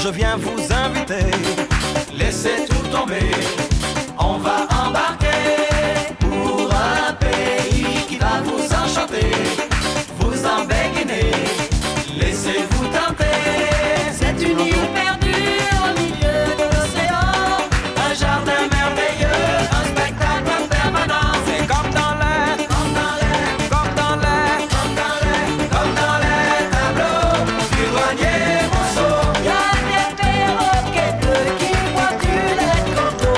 je viens vous inviter. Laissez tout tomber, on va embarquer pour un pays qui va vous enchanter, vous embéguiner, laissez-vous tenter. C'est une île perdue au milieu de l'océan, un jardin merveilleux, un spectacle permanent. C'est comme dans l'air, Comme dans l'air, comme dans l'air, comme dans l'air, comme dans les tableaux du grenier Rousseau. Y a des perroquets bleus qui boivent du lait de coco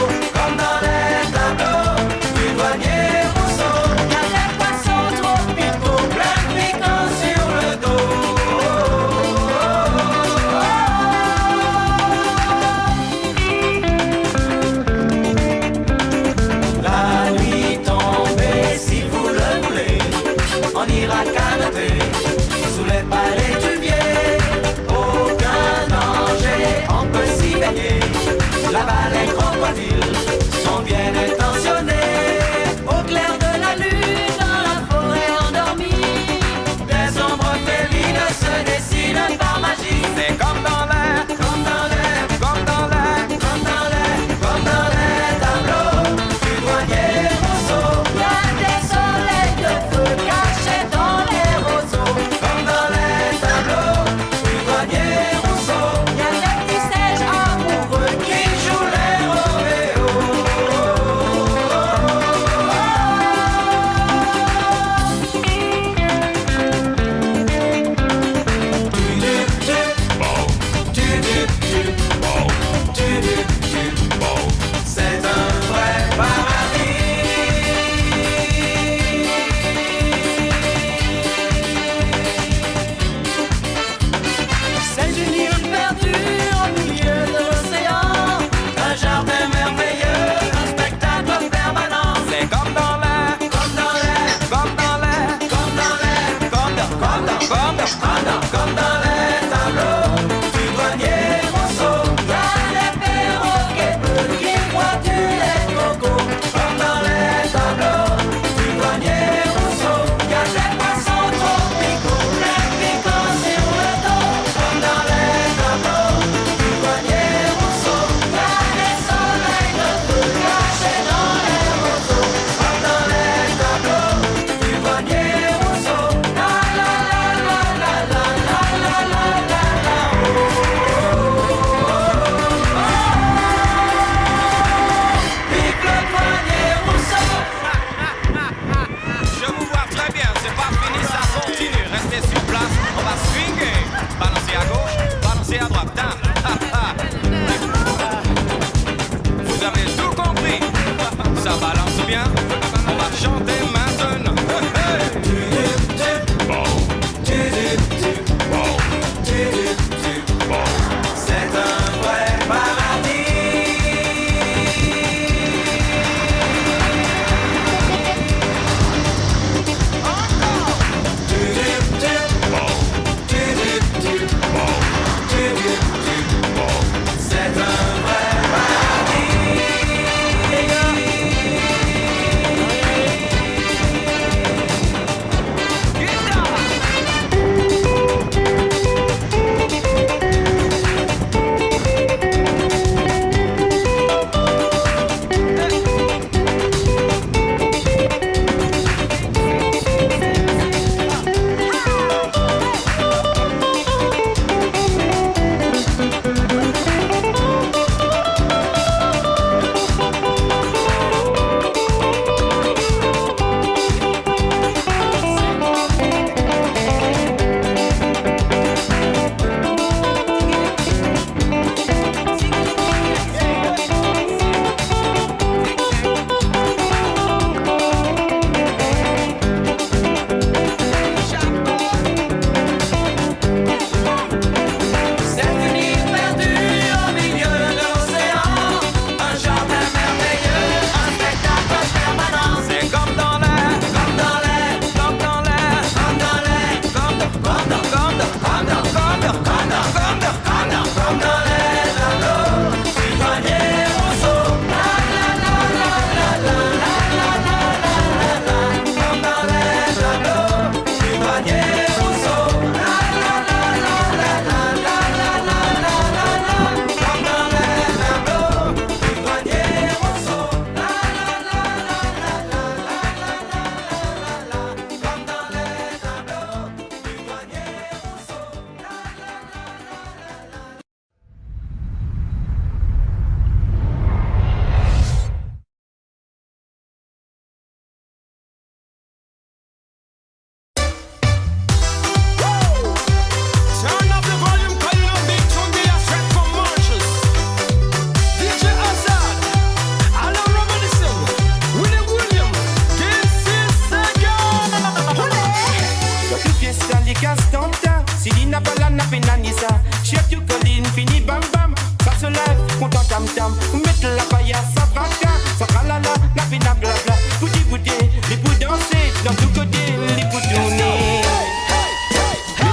pina blabla. Goûter, goûter, les pour danser, dans tout côté, les pour tourner.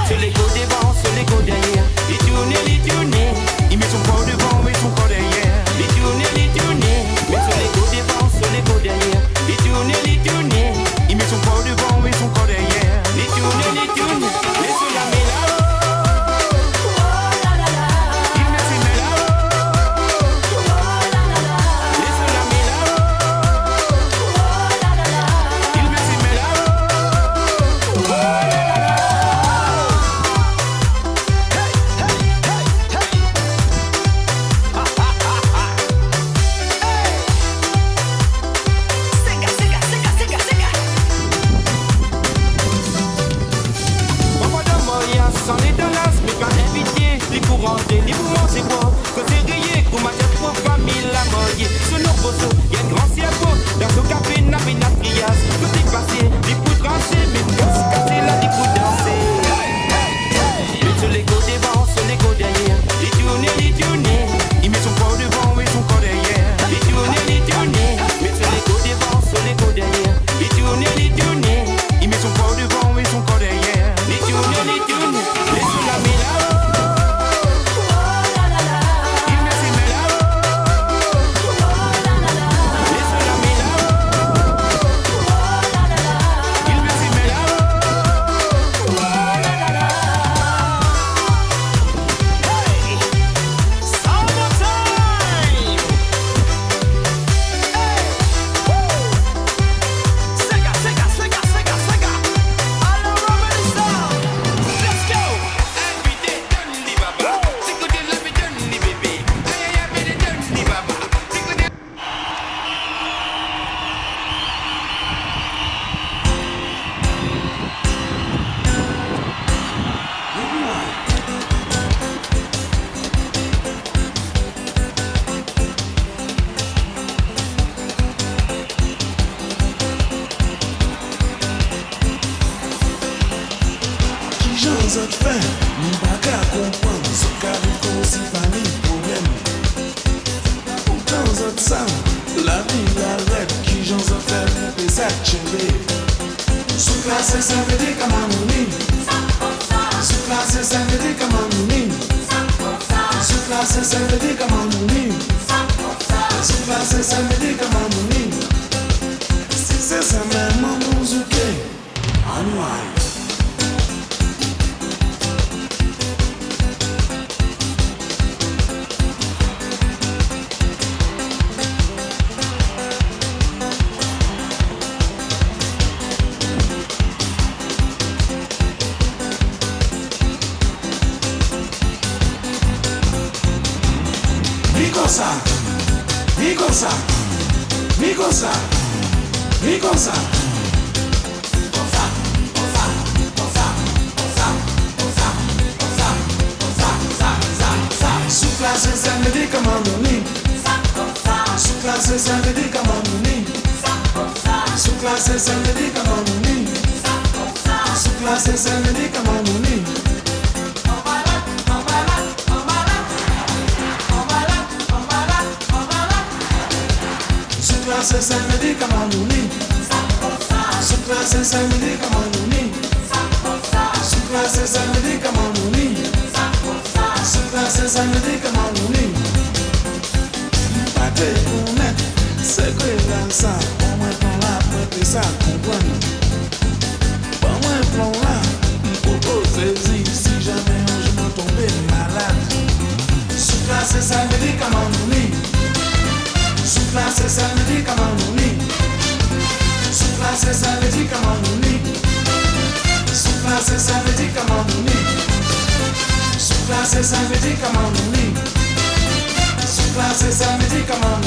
Sur les go devant, sur les go derrière, les tourner, il met son corps devant, met son corps derrière, les tourner, mais sur les go devant, sur les go derrière, les tourner, il met son corps devant, met son corps derrière, les tourner, les sur la méla. Come on.